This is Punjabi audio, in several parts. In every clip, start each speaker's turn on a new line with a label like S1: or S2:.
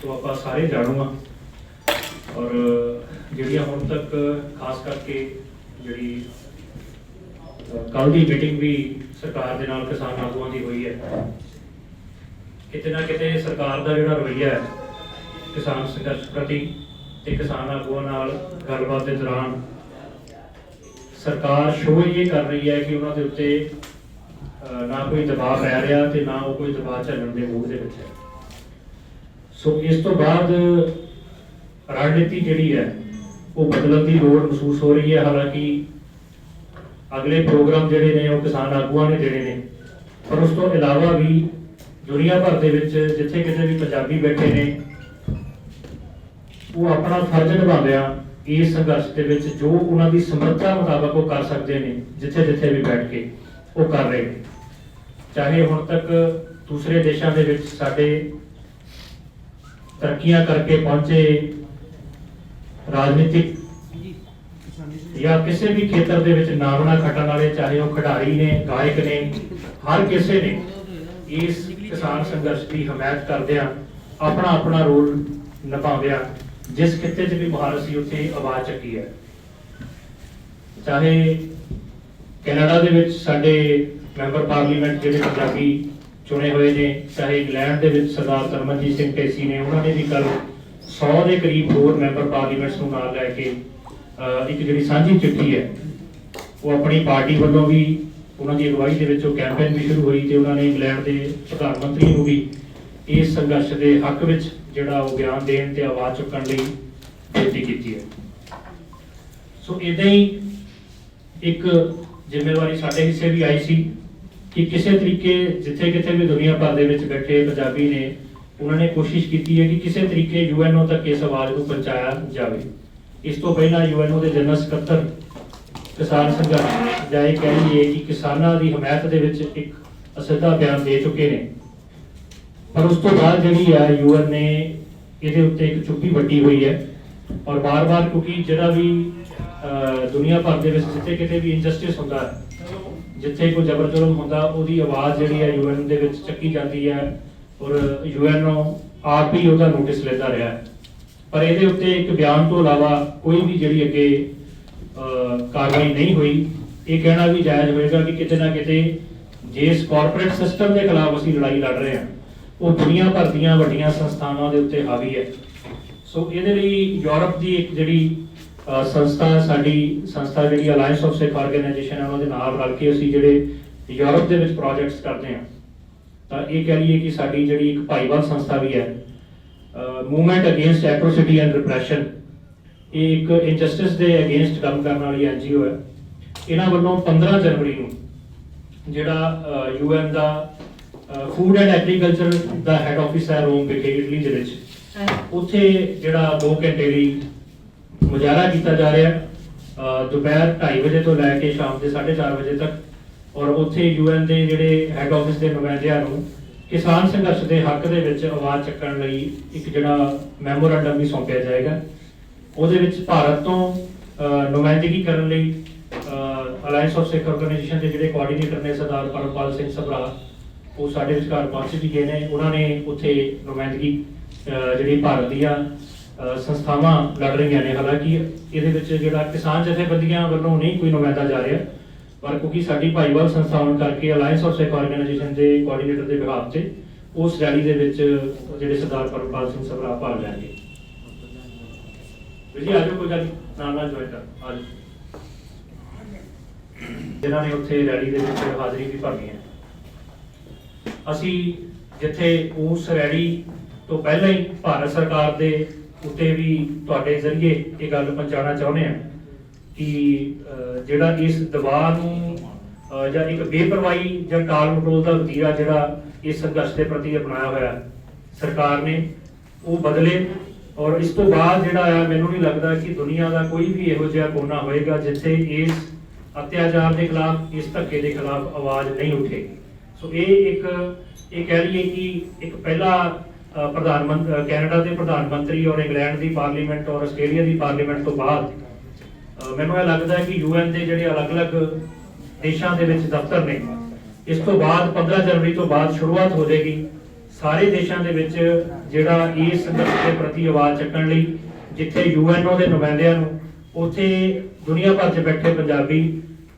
S1: तो आप सारे जाणू हाँ और ਜਿਹੜੀਆਂ ਹੁਣ तक खास करके ਜਿਹੜੀ ਕੱਲ ਦੀ ਮੀਟਿੰਗ ਵੀ ਸਰਕਾਰ ਦੇ ਨਾਲ ਕਿਸਾਨ ਆਗੂਆਂ ਦੀ ਹੋਈ ਹੈ, ਕਿਤੇ ਨਾ ਕਿਤੇ ਸਰਕਾਰ ਦਾ ਜਿਹੜਾ ਰਵੱਈਆ ਹੈ ਕਿਸਾਨ ਸੰਘਰਸ਼ ਪ੍ਰਤੀ ਤੇ ਕਿਸਾਨ ਆਗੂਆਂ ਨਾਲ ਗੱਲਬਾਤ ਦੇ ਦੌਰਾਨ ਸਰਕਾਰ ਸ਼ੋਅ ਇਹ ਕਰ ਰਹੀ ਹੈ ਕਿ ਉਹਨਾਂ ਦੇ ਉੱਤੇ ਨਾ ਕੋਈ ਦਬਾਅ ਪੈ ਰਿਹਾ ਤੇ ਨਾ ਉਹ ਕੋਈ ਦਬਾਅ ਝੱਲਣ ਦੇ ਮੂਡ ਦੇ ਵਿੱਚ ਹੈ। ਸੋ ਇਸ ਤੋਂ ਬਾਅਦ ਰਣਨੀਤੀ ਜਿਹੜੀ ਹੈ ਉਹ ਬਦਲਣ ਦੀ ਲੋੜ ਮਹਿਸੂਸ ਹੋ ਰਹੀ ਹੈ। ਹਾਲਾਂਕਿ ਅਗਲੇ ਪ੍ਰੋਗਰਾਮ ਜਿਹੜੇ ਨੇ ਉਹ ਕਿਸਾਨ ਆਗੂਆਂ ਨੇ ਦੇਣੇ ਨੇ, ਪਰ ਉਸ ਤੋਂ ਇਲਾਵਾ ਵੀ ਦੁਨੀਆ ਭਰ ਦੇ ਵਿੱਚ ਜਿੱਥੇ ਕਿਤੇ ਵੀ ਪੰਜਾਬੀ ਬੈਠੇ ਨੇ ਉਹ ਆਪਣਾ ਫਰਜ਼ ਨਿਭਾਉਂਦਿਆਂ ਇਸ ਸੰਘਰਸ਼ ਦੇ ਵਿੱਚ ਜੋ ਉਹਨਾਂ ਦੀ ਸਮਰੱਥਾ ਮੁਤਾਬਕ ਉਹ ਕਰ ਸਕਦੇ ਨੇ, ਜਿੱਥੇ ਜਿੱਥੇ ਵੀ ਬੈਠ ਕੇ ਉਹ ਕਰ ਰਹੇ ਨੇ। ਚਾਹੇ ਹੁਣ ਤੱਕ ਦੂਸਰੇ ਦੇਸ਼ਾਂ ਦੇ ਵਿੱਚ ਸਾਡੇ ਤਰੱਕੀਆਂ ਕਰਕੇ ਪਹੁੰਚੇ ਰਾਜਨੀਤਿਕ ਜਾਂ ਕਿਸੇ ਵੀ ਖੇਤਰ ਦੇ ਵਿੱਚ ਨਾਮਣਾ ਖੱਟਣ ਵਾਲੇ, ਚਾਹੇ ਉਹ ਖਿਡਾਰੀ ਨੇ, ਗਾਇਕ ਨੇ, ਹਰ ਕਿਸੇ ਨੇ ਇਸ ਕਿਸਾਨ ਸੰਘਰਸ਼ ਦੀ ਹਮਾਇਤ ਕਰਦਿਆਂ ਆਪਣਾ ਆਪਣਾ ਰੋਲ ਨਿਭਾਉਂਦਿਆਂ ਜਿਸ ਖਿੱਤੇ 'ਚ ਵੀ ਮੁਹਾਰਤ ਸੀ ਉੱਥੇ ਆਵਾਜ਼ ਚੱਕੀ ਹੈ। ਚਾਹੇ ਕੈਨੇਡਾ ਦੇ ਵਿੱਚ ਸਾਡੇ ਮੈਂਬਰ ਪਾਰਲੀਮੈਂਟ ਜਿਹੜੇ ਪੰਜਾਬੀ ਚੁਣੇ ਹੋਏ ਨੇ, ਚਾਹੇ ਇੰਗਲੈਂਡ ਦੇ ਵਿੱਚ ਸਰਦਾਰ ਤਰਮਨਜੀਤ ਸਿੰਘ ਢੇਸੀ ਨੇ, ਉਹਨਾਂ ਨੇ ਵੀ ਕੱਲ 100 ਦੇ ਕਰੀਬ ਹੋਰ ਮੈਂਬਰ ਪਾਰਲੀਮੈਂਟਸ ਨੂੰ ਨਾਲ ਲੈ ਕੇ ਇੱਕ ਜਿਹੜੀ ਸਾਂਝੀ ਚਿੱਠੀ ਹੈ ਉਹ ਆਪਣੀ ਪਾਰਟੀ ਵੱਲੋਂ ਵੀ ਉਹਨਾਂ ਦੀ ਅਗਵਾਈ ਦੇ ਵਿੱਚ ਉਹ ਕੈਂਪੇਨ ਵੀ ਸ਼ੁਰੂ ਹੋਈ ਤੇ ਉਹਨਾਂ ਨੇ ਇੰਗਲੈਂਡ ਦੇ ਪ੍ਰਧਾਨ ਮੰਤਰੀ ਨੂੰ ਵੀ ਇਸ ਸੰਘਰਸ਼ ਦੇ ਹੱਕ ਵਿੱਚ ਜਿਹੜਾ ਉਹ ਬਿਆਨ ਦੇਣ ਤੇ ਆਵਾਜ਼ ਚੁੱਕਣ ਲਈ ਬੇਨਤੀ ਕੀਤੀ ਹੈ। ਸੋ ਇਦਾਂ ਹੀ ਇੱਕ ਜ਼ਿੰਮੇਵਾਰੀ ਸਾਡੇ ਹਿੱਸੇ ਵੀ ਆਈ ਸੀ ਕਿ ਕਿਸੇ ਤਰੀਕੇ ਜਿੱਥੇ ਕਿਤੇ ਵੀ ਦੁਨੀਆ ਭਰ ਦੇ ਵਿੱਚ ਬੈਠੇ ਪੰਜਾਬੀ ਨੇ, ਉਹਨਾਂ ਨੇ ਕੋਸ਼ਿਸ਼ ਕੀਤੀ ਹੈ ਕਿ ਕਿਸੇ ਤਰੀਕੇ ਯੂਐਨਓ ਤੱਕ ਇਸ ਆਵਾਜ਼ ਨੂੰ ਪਹੁੰਚਾਇਆ ਜਾਵੇ। ਇਸ ਤੋਂ ਪਹਿਲਾਂ ਯੂਐਨਓ ਦੇ ਜਨਰਲ ਸਕੱਤਰ ਕਿਸਾਨ ਸੰਘਰਸ਼ ਜਾਂ ਇਹ ਕਹਿ ਲਈਏ ਕਿ ਕਿਸਾਨਾਂ ਦੀ ਹਮਾਇਤ ਦੇ ਵਿੱਚ ਇੱਕ ਅਸਿੱਧਾ ਬਿਆਨ ਦੇ ਚੁੱਕੇ ਨੇ, ਪਰ ਉਸ ਤੋਂ ਬਾਅਦ ਜਿਹੜੀ ਹੈ ਯੂਐਨ ਨੇ ਇਹਦੇ ਉੱਤੇ ਇੱਕ ਚੁੱਪੀ ਵੱਡੀ ਹੋਈ ਹੈ ਔਰ ਬਾਰ-ਬਾਰ ਕਿਉਂਕਿ ਜਿਹੜਾ ਵੀ ਦੁਨੀਆ ਭਰ ਦੇ ਵਿੱਚ ਜਿੱਥੇ ਕਿਤੇ ਵੀ ਇਨਜਸਟਿਸ ਹੁੰਦਾ ਹੈ, ਜਿੱਥੇ ਕੋਈ ਜ਼ਬਰ ਜ਼ੁਲਮ ਹੁੰਦਾ, ਉਹਦੀ ਆਵਾਜ਼ ਜਿਹੜੀ ਹੈ ਯੂਐਨ ਦੇ ਵਿੱਚ ਚੱਕੀ ਜਾਂਦੀ ਹੈ ਔਰ ਯੂਐਨਓ ਆਪ ਹੀ ਉਹਦਾ ਨੋਟਿਸ ਲੈਂਦਾ ਰਿਹਾ ਹੈ। ਪਰ ਇਹਦੇ ਉੱਤੇ ਇੱਕ ਬਿਆਨ ਤੋਂ ਇਲਾਵਾ ਕੋਈ ਵੀ ਜਿਹੜੀ ਅੱਗੇ ਕਾਰਵਾਈ ਨਹੀਂ ਹੋਈ। ਇਹ ਕਹਿਣਾ ਵੀ ਜਾਇਜ਼ ਹੋਏਗਾ ਕਿ ਕਿਤੇ ਨਾ ਕਿਤੇ ਜਿਸ ਕਾਰਪੋਰੇਟ ਸਿਸਟਮ ਦੇ ਖਿਲਾਫ ਅਸੀਂ ਲੜਾਈ ਲੜ ਰਹੇ ਹਾਂ ਉਹ ਦੁਨੀਆ ਭਰ ਦੀਆਂ ਵੱਡੀਆਂ ਸੰਸਥਾਵਾਂ ਦੇ ਉੱਤੇ ਹਾਵੀ ਹੈ। ਸੋ ਇਹਦੇ ਲਈ ਯੂਰਪ ਦੀ ਇੱਕ ਜਿਹੜੀ ਸੰਸਥਾ, ਸਾਡੀ ਸੰਸਥਾ ਜਿਹੜੀ ਅਲਾਈਅੰਸ ਆਫ ਸਿੱਖ ਆਰਗੇਨਾਈਜੇਸ਼ਨ ਹੈ, ਉਹਨਾਂ ਦੇ ਨਾਲ ਰਲ ਕੇ ਅਸੀਂ ਜਿਹੜੇ ਯੂਰਪ ਦੇ ਵਿੱਚ ਪ੍ਰੋਜੈਕਟਸ ਕਰਦੇ ਹਾਂ, ਤਾਂ ਇਹ ਕਹਿ ਲਈਏ ਕਿ ਸਾਡੀ ਜਿਹੜੀ ਇੱਕ ਭਾਈਵਾਲ ਸੰਸਥਾ ਵੀ ਹੈ, ਮੂਵਮੈਂਟ ਅਗੇਂਸਟ ਐਟਰੋਸਿਟੀ ਐਂਡ ਰਿਪਰੈਸ਼ਨ, ਇਹ ਇੱਕ ਇਨਜਸਟਿਸ ਦੇ ਅਗੇਂਸਟ ਕੰਮ ਕਰਨ ਵਾਲੀ ਐਨਜੀਓ ਹੈ। ਇਹਨਾਂ ਵੱਲੋਂ 15 ਜਨਵਰੀ ਨੂੰ ਜਿਹੜਾ UN the food and agriculture the head office ਹੈ ਰੋਮ ਵਿਖੇ, ਇਟਲੀ ਦੇ ਵਿੱਚ, ਉੱਥੇ ਜਿਹੜਾ 2 ਘੰਟੇ ਲਈ ਮੁਜ਼ਾਹਰਾ ਕੀਤਾ ਜਾ ਰਿਹਾ ਦੁਪਹਿਰ 2:30 ਵਜੇ ਤੋਂ ਲੈ ਕੇ ਸ਼ਾਮ ਦੇ 4:30 ਵਜੇ ਤੱਕ। ਔਰ ਉੱਥੇ ਯੂਐਨ ਦੇ ਜਿਹੜੇ ਹੈੱਡ ਆਫਿਸ ਦੇ ਨੁਮਾਇੰਦਿਆਂ ਨੂੰ ਕਿਸਾਨ ਸੰਘਰਸ਼ ਦੇ ਹੱਕ ਦੇ ਵਿੱਚ ਆਵਾਜ਼ ਚੱਕਣ ਲਈ ਇੱਕ ਜਿਹੜਾ ਮੈਮੋਰੈਂਡਮ ਵੀ ਸੌਂਪਿਆ ਜਾਏਗਾ। ਉਹਦੇ ਵਿੱਚ ਭਾਰਤ ਤੋਂ ਨੁਮਾਇੰਦਗੀ ਕਰਨ ਲਈ ਅਲਾਈਅੰਸ ਆਫ ਸਿੱਖ ਆਰਗੇਨਾਈਜੇਸ਼ਨ ਦੇ ਜਿਹੜੇ ਕੋਆਰਡੀਨੇਟਰ ਨੇ ਸਰਦਾਰ ਪਰਮਪਾਲ ਸਿੰਘ ਸਭਰਾ, ਉਹ ਸਾਡੇ ਵਿਚਕਾਰ ਪਹੁੰਚ ਵੀ ਗਏ ਨੇ। ਉਹਨਾਂ ਨੇ ਉੱਥੇ ਨੁਮਾਇੰਦਗੀ ਜਿਹੜੀ ਭਾਰਤ ਦੀਆਂ ਸੰਸਥਾਵਾਂ ਲੜ ਰਹੀਆਂ ਨੇ, ਹਾਲਾਂਕਿ ਇਹਦੇ ਵਿੱਚ ਜਿਹੜਾ ਕਿਸਾਨ ਜਥੇਬੰਦੀਆਂ ਵੱਲੋਂ ਨਹੀਂ ਕੋਈ ਨੁਮਾਇੰਦਾ ਜਾ ਰਿਹਾ, ਪਰ ਕਿਉਂਕਿ ਸਾਡੀ ਭਾਈਵਾਲ ਸੰਸਥਾ ਹੋਣ ਕਰਕੇ ਅਲਾਈਅੰਸ ਆਫ ਸਿੱਖ ਆਰਗੇਨਾਈਜੇਸ਼ਨ ਦੇ ਕੋਆਰਡੀਨੇਟਰ ਦੇ ਬਿਹਾਫ ਤੇ ਉਸ ਰੈਲੀ ਦੇ ਵਿੱਚ ਜਿਹੜੇ ਸਰਦਾਰ ਪਰਮਪਾਲ ਸਿੰਘ ਸਭਰਾ ਭਾਗ ਲੈਣਗੇ। ਜੀ ਆਜੋ, ਕੋਈ ਗੱਲ ਨਾਲ ਜੁਆਇਨ ਕਰ ਆਜੋ, ਜਿਨ੍ਹਾਂ ਨੇ ਉੱਥੇ ਰੈਲੀ ਦੇ ਵਿੱਚ ਹਾਜ਼ਰੀ ਵੀ ਭਰਨੀ ਹੈ। ਅਸੀਂ ਜਿੱਥੇ ਉਸ ਰੈਲੀ ਤੋਂ ਪਹਿਲਾਂ ਹੀ ਭਾਰਤ ਸਰਕਾਰ ਦੇ ਉੱਤੇ ਵੀ ਤੁਹਾਡੇ ਜ਼ਰੀਏ ਇਹ ਗੱਲ ਪਹੁੰਚਾਉਣਾ ਚਾਹੁੰਦੇ ਹਾਂ ਕਿ ਜਿਹੜਾ ਇਸ ਦਬਾਅ ਨੂੰ ਜਾਂ ਇੱਕ ਬੇਪਰਵਾਹੀ ਜਾਂ ਟਾਲ ਮਟੋਲ ਦਾ ਵਤੀਰਾ ਜਿਹੜਾ ਇਸ ਸੰਘਰਸ਼ ਦੇ ਪ੍ਰਤੀ ਅਪਣਾਇਆ ਹੋਇਆ ਸਰਕਾਰ ਨੇ, ਉਹ ਬਦਲੇ। ਔਰ ਇਸ ਤੋਂ ਬਾਅਦ ਜਿਹੜਾ ਆ, ਮੈਨੂੰ ਨਹੀਂ ਲੱਗਦਾ ਕਿ ਦੁਨੀਆ ਦਾ ਕੋਈ ਵੀ ਇਹੋ ਜਿਹਾ ਕੋਨਾ ਹੋਏਗਾ ਜਿੱਥੇ ਇਸ ਅਤਿਆਚਾਰ ਦੇ ਖਿਲਾਫ, ਇਸ ਧੱਕੇ ਦੇ ਖਿਲਾਫ ਆਵਾਜ਼ ਨਹੀਂ ਉੱਠੇਗੀ। ਸੋ ਇਹ ਕਹਿ ਲਈਏ ਕਿ ਇੱਕ ਪਹਿਲਾ ਕੈਨੇਡਾ ਦੇ ਪ੍ਰਧਾਨ ਮੰਤਰੀ ਔਰ ਇੰਗਲੈਂਡ ਦੀ ਪਾਰਲੀਮੈਂਟ ਔਰ ਆਸਟ੍ਰੇਲੀਆ ਦੀ ਪਾਰਲੀਮੈਂਟ ਤੋਂ ਬਾਅਦ ਮੈਨੂੰ ਇਹ ਲੱਗਦਾ ਕਿ ਯੂਐਨ ਦੇ ਜਿਹੜੇ ਅਲੱਗ-ਅਲੱਗ ਦੇਸ਼ਾਂ ਦੇ ਵਿੱਚ ਦਫ਼ਤਰ ਨੇ, ਇਸ ਤੋਂ ਬਾਅਦ 15 ਜਨਵਰੀ ਤੋਂ ਬਾਅਦ ਸ਼ੁਰੂਆਤ ਹੋ ਜਾਏਗੀ ਸਾਰੇ ਦੇਸ਼ਾਂ ਦੇ ਵਿੱਚ ਜਿਹੜਾ ਇਸ ਸੰਘਰਸ਼ ਦੇ ਪ੍ਰਤੀ ਆਵਾਜ਼ ਚੱਕਣ ਲਈ ਜਿੱਥੇ ਯੂਐਨਓ ਦੇ ਨੁਮਾਇੰਦਿਆਂ ਨੂੰ ਉੱਥੇ ਦੁਨੀਆ ਭਰ 'ਚ ਬੈਠੇ ਪੰਜਾਬੀ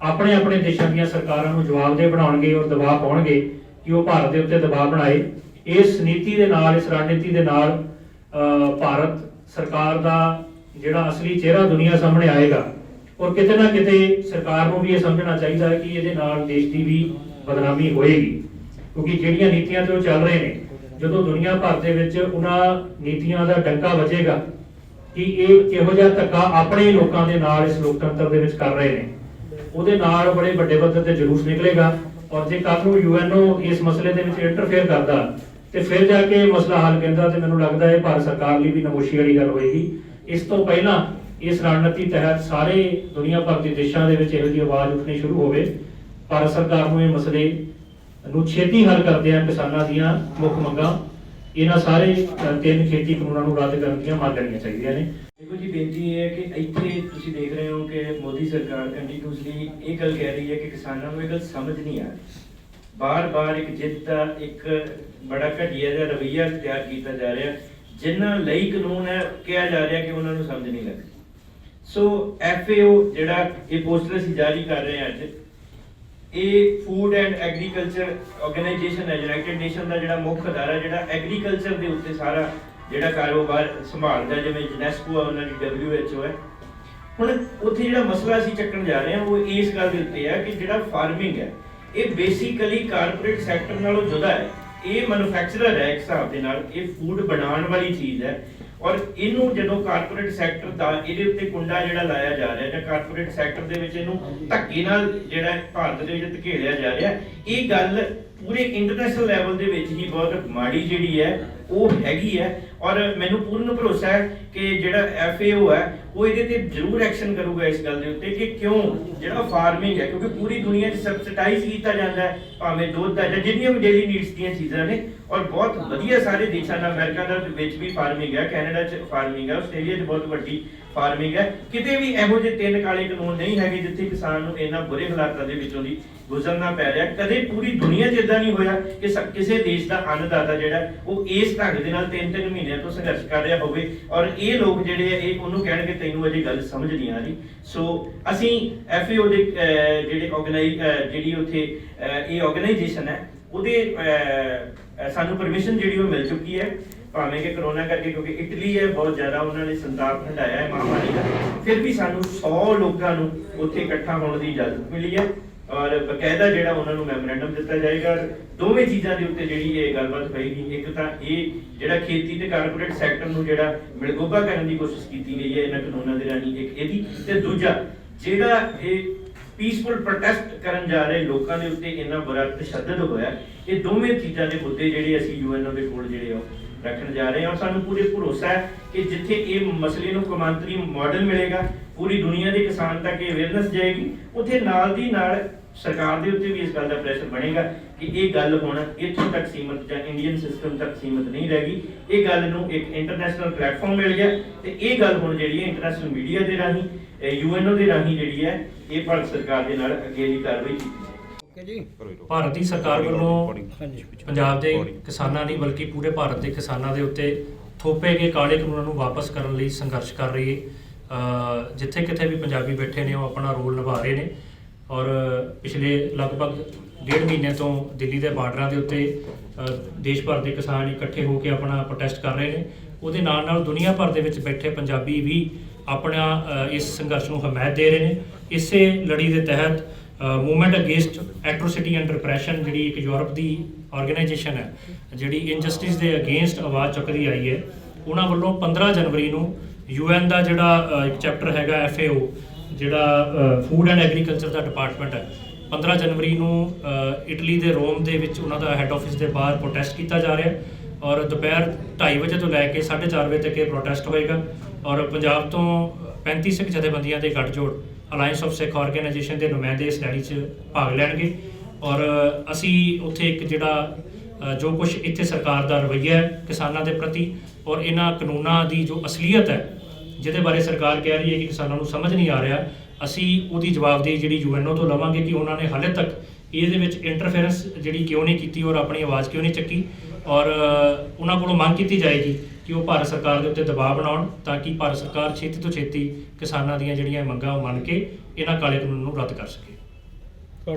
S1: ਆਪਣੇ ਆਪਣੇ ਦੇਸ਼ਾਂ ਦੀਆਂ ਸਰਕਾਰਾਂ ਨੂੰ ਜਵਾਬਦੇਹ ਬਣਾਉਣਗੇ ਔਰ ਦਬਾਅ ਪਾਉਣਗੇ ਕਿ ਉਹ ਭਾਰਤ ਦੇ ਉੱਤੇ ਦਬਾਅ ਬਣਾਏ। ਇਸ ਨੀਤੀ ਦੇ ਨਾਲ, ਇਸ ਰਣਨੀਤੀ ਦੇ ਨਾਲ ਭਾਰਤ ਸਰਕਾਰ ਦਾ ਜਿਹੜਾ ਅਸਲੀ ਚਿਹਰਾ ਦੁਨੀਆ ਸਾਹਮਣੇ ਆਏਗਾ। ਔਰ ਕਿਤੇ ਨਾ ਕਿਤੇ ਸਰਕਾਰ ਨੂੰ ਵੀ ਇਹ ਸਮਝਣਾ ਚਾਹੀਦਾ ਹੈ ਕਿ ਇਹਦੇ ਨਾਲ ਦੇਸ਼ ਦੀ ਵੀ ਬਦਨਾਮੀ ਹੋਏਗੀ, ਕਿਉਂਕਿ ਜਿਹੜੀਆਂ ਨੀਤੀਆਂ ਤੇ ਉਹ ਚੱਲ ਰਹੇ ਨੇ, ਜਦੋਂ ਦੁਨੀਆ ਭਰ ਦੇ ਵਿੱਚ ਉਹਨਾਂ ਨੀਤੀਆਂ ਦਾ ਡੰਕਾ ਵੱਜੇਗਾ ਕਿ ਇਹ ਕਿਹੋ ਜਿਹਾ ਧੱਕਾ ਆਪਣੇ ਲੋਕਾਂ ਦੇ ਨਾਲ ਇਸ ਲੋਕਤੰਤਰ ਦੇ ਵਿੱਚ ਕਰ ਰਹੇ ਨੇ, ਉਹਦੇ ਨਾਲ ਬੜੇ ਵੱਡੇ ਪੱਧਰ ਤੇ ਜਲੂਸ ਨਿਕਲੇਗਾ। ਔਰ ਜੇ ਕੱਲ ਨੂੰ ਯੂਐਨਓ ਇਸ ਮਸਲੇ ਦੇ ਵਿੱਚ ਇੰਟਰਫੇਅਰ ਕਰਦਾ ਤੇ ਫਿਰ ਜਾ ਕੇ ਮਸਲਾ ਹੱਲ ਕਹਿੰਦਾ, ਤੇ ਮੈਨੂੰ ਲੱਗਦਾ ਹੈ ਭਾਰਤ ਸਰਕਾਰ ਲਈ ਵੀ ਨਮੋਸ਼ੀ ਵਾਲੀ ਗੱਲ ਹੋਏਗੀ। ਇਸ ਤੋਂ ਪਹਿਲਾਂ ਇਸ ਰਣਨੀਤੀ ਤਹਿਤ ਸਾਰੇ ਦੁਨੀਆ ਭਰ ਦੇ ਦੇਸ਼ਾਂ ਦੇ ਵਿੱਚ ਇਹੋ ਜਿਹੀ ਆਵਾਜ਼ ਉੱਠਣੀ ਸ਼ੁਰੂ ਹੋਵੇ। ਭਾਰਤ ਸਰਕਾਰ ਨੂੰ ਇਹ ਮਸਲੇ ਨੂੰ ਛੇਤੀ ਹੱਲ ਕਰਦਿਆਂ ਕਿਸਾਨਾਂ ਦੀਆਂ ਮੁੱਖ ਮੰਗਾਂ, ਇਹਨਾਂ ਸਾਰੇ 3 ਖੇਤੀ ਕਾਨੂੰਨਾਂ ਨੂੰ ਰੱਦ ਕਰਨ ਦੀਆਂ ਮੰਗ ਲੈਣੀਆਂ ਚਾਹੀਦੀਆਂ ਨੇ।
S2: देखो जी, बेनती है कि ਇੱਥੇ ਤੁਸੀਂ ਦੇਖ ਰਹੇ ਹੋ ਕਿ ਮੋਦੀ ਸਰਕਾਰ ਕੰਟੀਨਿਊਸਲੀ ਇਹ ਗੱਲ ਕਹਿ ਰਹੀ ਹੈ ਕਿ ਕਿਸਾਨਾਂ ਨੂੰ ਇਹ ਗੱਲ ਸਮਝ ਨਹੀਂ ਆ ਰਹੀ। ਬਾਰ-ਬਾਰ ਇੱਕ ਜਿੱਤ ਦਾ ਇੱਕ ਬੜਾ ਘਟੀਆ ਜਿਹਾ ਰਵੱਈਆ ਤਿਆਰ ਕੀਤਾ ਜਾ ਰਿਹਾ, ਜਿਨ੍ਹਾਂ ਲਈ ਕਾਨੂੰਨ ਹੈ ਕਿਹਾ ਜਾ ਰਿਹਾ ਕਿ ਉਹਨਾਂ ਨੂੰ ਸਮਝ ਨਹੀਂ ਲੱਗਦੀ। ਸੋ FAO ਜਿਹੜਾ ਇਹ ਪੋਸਟਰ ਅਸੀਂ ਜਾਰੀ ਕਰ ਰਹੇ ਹਾਂ ਅੱਜ, ਇਹ ਫੂਡ ਐਂਡ ਐਗਰੀਕਲਚਰ ਆਰਗੇਨਾਈਜੇਸ਼ਨ ਹੈ, ਯੂਨਾਈਟਿਡ ਨੇਸ਼ਨ ਦਾ ਜਿਹੜਾ ਮੁੱਖ ਅਦਾਰਾ ਜਿਹੜਾ ਐਗਰੀਕਲਚਰ ਦੇ ਉੱਤੇ ਸਾਰਾ ਜਿਹੜਾ ਕਾਰੋਬਾਰ ਸੰਭਾਲਦਾ, ਜਿਵੇਂ ਯੂਨੈਸਕੋ ਆ ਉਹਨਾਂ ਦੀ WHO ਹੈ। ਹੁਣ ਉੱਥੇ ਜਿਹੜਾ ਮਸਲਾ ਅਸੀਂ ਚੱਕਣ ਜਾ ਰਹੇ ਹਾਂ ਉਹ ਇਸ ਗੱਲ ਦੇ ਉੱਤੇ ਹੈ ਕਿ ਜਿਹੜਾ ਫਾਰਮਿੰਗ ਹੈ ਇਹ ਬੇਸਿਕਲੀ ਕਾਰਪੋਰੇਟ ਸੈਕਟਰ ਨਾਲੋਂ ਜੁਦਾ ਹੈ। ਇਹ ਮੈਨੂਫੈਕਚਰਰ ਹੈ, ਇੱਕ ਹਿਸਾਬ ਦੇ ਨਾਲ ਇਹ ਫੂਡ ਬਣਾਉਣ ਵਾਲੀ ਚੀਜ਼ ਹੈ। ਔਰ ਇਹਨੂੰ ਜਦੋਂ ਕਾਰਪੋਰੇਟ ਸੈਕਟਰ ਦਾ ਇਹਦੇ ਉੱਤੇ ਕੁੰਡਾ ਜਿਹੜਾ ਲਾਇਆ ਜਾ ਰਿਹਾ ਜਾਂ ਕਾਰਪੋਰੇਟ ਸੈਕਟਰ ਦੇ ਵਿੱਚ ਇਹਨੂੰ ਧੱਕੇ ਨਾਲ ਜਿਹੜਾ ਭਾਰਤ ਦੇ ਵਿੱਚ ਧਕੇਲਿਆ ਜਾ ਰਿਹਾ, ਇਹ ਗੱਲ ਪੂਰੇ ਇੰਟਰਨੈਸ਼ਨਲ ਲੈਵਲ ਦੇ ਵਿੱਚ ਹੀ ਬਹੁਤ ਮਾੜੀ ਜਿਹੜੀ ਹੈ ਉਹ ਹੈਗੀ ਹੈ। ਔਰ ਮੈਨੂੰ ਪੂਰਨ ਭਰੋਸਾ ਹੈ ਕਿ ਜਿਹੜਾ FAO ਹੈ ਉਹ ਇਹਦੇ ਤੇ ਜ਼ਰੂਰ ਐਕਸ਼ਨ ਕਰੂਗਾ ਇਸ ਗੱਲ ਦੇ ਉੱਤੇ ਕਿ ਕਿਉਂ ਜਿਹੜਾ ਫਾਰਮਿੰਗ ਹੈ, ਕਿਉਂਕਿ ਪੂਰੀ ਦੁਨੀਆ 'ਚ ਸਬਸਿਡਾਈਜ਼ ਕੀਤਾ ਜਾਂਦਾ ਹੈ, ਭਾਵੇਂ ਦੁੱਧ ਦਾ ਜਾਂ ਜਿੰਨੀਆਂ ਵੀ ਡੇਲੀ ਨੀਡਸ ਦੀਆਂ ਚੀਜ਼ਾਂ ਨੇ। ਔਰ ਬਹੁਤ ਵਧੀਆ ਸਾਰੇ ਦੇਸ਼ਾਂ ਦਾ, ਅਮਰੀਕਾ ਦਾ ਵਿੱਚ ਵੀ ਫਾਰਮਿੰਗ ਹੈ, ਕੈਨੇਡਾ 'ਚ ਫਾਰਮਿੰਗ ਹੈ, ਆਸਟ੍ਰੇਲੀਆ 'ਚ ਬਹੁਤ ਵੱਡੀ ਫਾਰਮਿੰਗ ਹੈ। ਕਿਤੇ ਵੀ ਇਹੋ ਜਿਹੇ 3 ਕਾਲੇ ਕਾਨੂੰਨ ਨਹੀਂ ਹੈਗੇ ਜਿੱਥੇ ਕਿਸਾਨ ਨੂੰ ਇਹਨਾਂ ਬੁਰੇ ਹਾਲਾਤਾਂ ਦੇ ਵਿੱਚੋਂ ਦੀ ਗੁਜ਼ਰਨਾ ਪੈ ਰਿਹਾ। ਕਦੇ ਪੂਰੀ ਦੁਨੀਆ 'ਚ ਇਦਾਂ ਨਹੀਂ ਹੋਇਆ ਕਿ ਕਿਸੇ ਦੇਸ਼ ਦਾ ਅੰਨਦਾਤਾ ਜਿਹੜਾ ਉਹ ਇਸ ਢੰਗ ਦੇ ਨਾਲ 3-3 ਮਹੀਨਿਆਂ ਤੋਂ ਸੰਘਰਸ਼ ਕਰ ਰਿਹਾ ਹੋਵੇ ਔਰ ਇਹ ਲੋਕ ਜਿਹੜੇ ਆ ਇਹ ਉਹਨੂੰ ਕਹਿਣਗੇ ਤੈਨੂੰ ਅਜੇ ਗੱਲ ਸਮਝ ਨਹੀਂ ਆ ਰਹੀ। ਸੋ ਅਸੀਂ FAO ਦੇ ਜਿਹੜੀ ਉੱਥੇ ਇਹ ਆਰਗੇਨਾਈਜੇਸ਼ਨ ਹੈ ਉਹਦੇ ਸਾਨੂੰ ਪਰਮਿਸ਼ਨ ਜਿਹੜੀ ਉਹ ਮਿਲ ਚੁੱਕੀ ਹੈ, ਭਾਵੇਂ ਕਿ ਕਰੋਨਾ ਕਰਕੇ, ਕਿਉਂਕਿ ਇਟਲੀ ਹੈ ਬਹੁਤ ਜ਼ਿਆਦਾ ਉਹਨਾਂ ਨੇ ਸੰਤਾਪ ਹੰਢਾਇਆ ਹੈ ਮਹਾਮਾਰੀ ਦਾ, ਫਿਰ ਵੀ ਸਾਨੂੰ 100 ਲੋਕਾਂ ਨੂੰ ਉੱਥੇ ਇਕੱਠਾ ਹੋਣ ਦੀ ਇਜਾਜ਼ਤ ਮਿਲੀ ਹੈ ਔਰ ਬਕਾਇਦਾ ਜਿਹੜਾ ਉਹਨਾਂ ਨੂੰ ਮੈਮੋਰੈਂਡਮ ਦਿੱਤਾ ਜਾਏਗਾ। ਦੋਵੇਂ ਚੀਜ਼ਾਂ ਦੇ ਉੱਤੇ ਜਿਹੜੀ ਇਹ ਗੱਲਬਾਤ ਹੋਏਗੀ, ਇੱਕ ਤਾਂ ਇਹ ਜਿਹੜਾ ਖੇਤੀ ਤੇ ਕਾਰਪੋਰੇਟ ਸੈਕਟਰ ਨੂੰ ਜਿਹੜਾ ਮਿਲਗੋਭਾ ਕਰਨ ਦੀ ਕੋਸ਼ਿਸ਼ ਕੀਤੀ ਗਈ ਹੈ ਇਹਨਾਂ ਕਾਨੂੰਨਾਂ ਦੇ ਰਾਹੀਂ, ਇੱਕ ਇਹਦੀ, ਤੇ ਦੂਜਾ ਜਿਹੜਾ ਇਹ ਪੀਸਫੁਲ ਪ੍ਰੋਟੈਸਟ ਕਰਨ ਜਾ ਰਹੇ ਲੋਕਾਂ ਦੇ ਉੱਤੇ ਇੰਨਾ ਬੁਰਾ ਤਸ਼ੱਦਦ ਹੋਇਆ। ਇਹ ਦੋਵੇਂ ਚੀਜ਼ਾਂ ਦੇ ਮੁੱਦੇ ਜਿਹੜੇ ਅਸੀਂ UNO ਦੇ ਕੋਲ ਜਿਹੜੇ ਉਹ ਰੱਖਣ ਜਾ ਰਹੇ ਹਾਂ ਔਰ ਸਾਨੂੰ ਪੂਰੇ ਭਰੋਸਾ ਹੈ ਕਿ ਜਿੱਥੇ ਇਹ ਮਸਲੇ ਨੂੰ ਕੌਮਾਂਤਰੀ ਮਾਡਲ ਮਿਲੇਗਾ, ਪੂਰੀ ਦੁਨੀਆ ਦੇ ਕਿਸਾਨ ਤੱਕ ਇਹ ਅਵੇਅਰਨੈਸ ਜਾਏਗੀ, ਉੱਥੇ ਨਾਲ ਦੀ ਨਾਲ ਸਰਕਾਰ ਦੇ ਉੱਤੇ ਵੀ ਇਸ ਗੱਲ ਦਾ ਪ੍ਰੈਸ਼ਰ ਬਣੇਗਾ ਕਿ ਇਹ ਗੱਲ ਹੁਣ ਇੱਥੋਂ ਤੱਕ ਸੀਮਤ ਜਾਂ ਇੰਡੀਅਨ ਸਿਸਟਮ ਤੱਕ ਸੀਮਤ ਨਹੀਂ ਰਹੇਗੀ। ਇਹ ਗੱਲ ਨੂੰ ਇੱਕ ਇੰਟਰਨੈਸ਼ਨਲ ਪਲੇਟਫਾਰਮ ਮਿਲ ਗਿਆ ਤੇ ਇਹ ਗੱਲ ਹੁਣ ਜਿਹੜੀ ਹੈ ਇੰਟਰਨੈਸ਼ਨਲ ਮੀਡੀਆ ਦੇ ਰਾਹੀਂ, UNO ਦੇ ਰਾਹੀਂ ਜਿਹੜੀ ਹੈ ਇਹ ਭਾਰਤ ਸਰਕਾਰ ਦੇ ਨਾਲ ਅੱਗੇ ਦੀ ਕਾਰਵਾਈ ਕੀਤੀ।
S1: ਭਾਰਤ ਦੀ ਸਰਕਾਰ ਵੱਲੋਂ ਪੰਜਾਬ ਦੇ ਕਿਸਾਨਾਂ ਨਹੀਂ ਬਲਕਿ ਪੂਰੇ ਭਾਰਤ ਦੇ ਕਿਸਾਨਾਂ ਦੇ ਉੱਤੇ ਥੋਪੇ ਗਏ ਕਾਲੇ ਕਾਨੂੰਨਾਂ ਨੂੰ ਵਾਪਸ ਕਰਨ ਲਈ ਸੰਘਰਸ਼ ਕਰ ਰਹੀ ਹੈ। ਜਿੱਥੇ ਕਿਤੇ ਵੀ ਪੰਜਾਬੀ ਬੈਠੇ ਨੇ ਉਹ ਆਪਣਾ ਰੋਲ ਨਿਭਾ ਰਹੇ ਨੇ ਔਰ ਪਿਛਲੇ ਲਗਭਗ 1.5 ਮਹੀਨੇ ਤੋਂ ਦਿੱਲੀ ਦੇ ਬਾਰਡਰਾਂ ਦੇ ਉੱਤੇ ਦੇਸ਼ ਭਰ ਦੇ ਕਿਸਾਨ ਇਕੱਠੇ ਹੋ ਕੇ ਆਪਣਾ ਪ੍ਰੋਟੈਸਟ ਕਰ ਰਹੇ ਨੇ। ਉਹਦੇ ਨਾਲ ਨਾਲ ਦੁਨੀਆ ਭਰ ਦੇ ਵਿੱਚ ਬੈਠੇ ਪੰਜਾਬੀ ਵੀ ਆਪਣਾ ਇਸ ਸੰਘਰਸ਼ ਨੂੰ ਹਮਾਇਤ ਦੇ ਰਹੇ ਨੇ। ਇਸੇ ਲੜੀ ਦੇ ਤਹਿਤ ਮੂਵਮੈਂਟ ਅਗੇਂਸਟ ਐਟਰੋਸਿਟੀ ਐਂਡ ਰਿਪਰੈਸ਼ਨ, ਜਿਹੜੀ ਇੱਕ ਯੂਰਪ ਦੀ ਆਰਗੇਨਾਈਜੇਸ਼ਨ ਹੈ ਜਿਹੜੀ ਇਨਜਸਟਿਸ ਦੇ ਅਗੇਂਸਟ ਆਵਾਜ਼ ਚੁੱਕਦੀ ਆਈ ਹੈ, ਉਹਨਾਂ ਵੱਲੋਂ 15 ਜਨਵਰੀ ਨੂੰ UN ਦਾ ਜਿਹੜਾ ਇੱਕ ਚੈਪਟਰ ਹੈਗਾ FAO, ਜਿਹੜਾ food and agriculture the department ਹੈ, 15 ਜਨਵਰੀ ਨੂੰ ਇਟਲੀ ਦੇ ਰੋਮ ਦੇ ਵਿੱਚ ਉਹਨਾਂ ਦਾ ਹੈੱਡ ਆਫਿਸ ਦੇ ਬਾਹਰ ਪ੍ਰੋਟੈਸਟ ਕੀਤਾ ਜਾ ਰਿਹਾ ਔਰ ਦੁਪਹਿਰ 2:30 ਵਜੇ ਤੋਂ ਲੈ ਕੇ 4:30 ਵਜੇ ਤੱਕ ਇਹ ਪ੍ਰੋਟੈਸਟ ਹੋਏਗਾ ਔਰ ਪੰਜਾਬ ਤੋਂ 35 ਸਿੱਖ ਜਥੇਬੰਦੀਆਂ ਦੇ ਗੱਠਜੋੜ ਅਲਾਇੰਸ ਆਫ ਸਿੱਖ ਆਰਗੇਨਾਈਜੇਸ਼ਨ ਦੇ ਨੁਮਾਇੰਦੇ ਇਸ ਰੈਲੀ 'ਚ ਭਾਗ ਲੈਣਗੇ ਔਰ ਅਸੀਂ ਉੱਥੇ ਇੱਕ ਜਿਹੜਾ ਜੋ ਕੁਝ ਇੱਥੇ ਸਰਕਾਰ ਦਾ ਰਵੱਈਆ ਹੈ ਕਿਸਾਨਾਂ ਦੇ ਪ੍ਰਤੀ ਔਰ ਇਹਨਾਂ ਕਾਨੂੰਨਾਂ ਦੀ ਜੋ ਅਸਲੀਅਤ ਹੈ ਜਿਹਦੇ ਬਾਰੇ ਸਰਕਾਰ ਕਹਿ ਰਹੀ ਹੈ ਕਿ ਕਿਸਾਨਾਂ ਨੂੰ ਸਮਝ ਨਹੀਂ ਆ ਰਿਹਾ, ਅਸੀਂ ਉਹਦੀ ਜਵਾਬਦੇਹੀ ਜਿਹੜੀ UNO ਤੋਂ ਲਵਾਂਗੇ ਕਿ ਉਹਨਾਂ ਨੇ ਹਾਲੇ ਤੱਕ ਇਹਦੇ ਵਿੱਚ ਇੰਟਰਫੇਰੈਂਸ ਜਿਹੜੀ ਕਿਉਂ ਨਹੀਂ ਕੀਤੀ ਔਰ ਆਪਣੀ ਆਵਾਜ਼ ਕਿਉਂ ਨਹੀਂ ਚੱਕੀ, ਔਰ ਉਹਨਾਂ ਕੋਲੋਂ ਮੰਗ ਕੀਤੀ ਜਾਏਗੀ ਕਿ ਉਹ ਭਾਰਤ ਸਰਕਾਰ ਦੇ ਉੱਤੇ ਦਬਾਅ ਬਣਾਉਣ ਤਾਂ ਕਿ ਭਾਰਤ ਸਰਕਾਰ ਛੇਤੀ ਤੋਂ ਛੇਤੀ ਕਿਸਾਨਾਂ ਦੀਆਂ ਜਿਹੜੀਆਂ ਮੰਗਾਂ ਉਹ ਮੰਨ ਕੇ ਇਹਨਾਂ ਕਾਲੇ ਕਾਨੂੰਨ ਨੂੰ ਰੱਦ ਕਰ ਸਕੇ।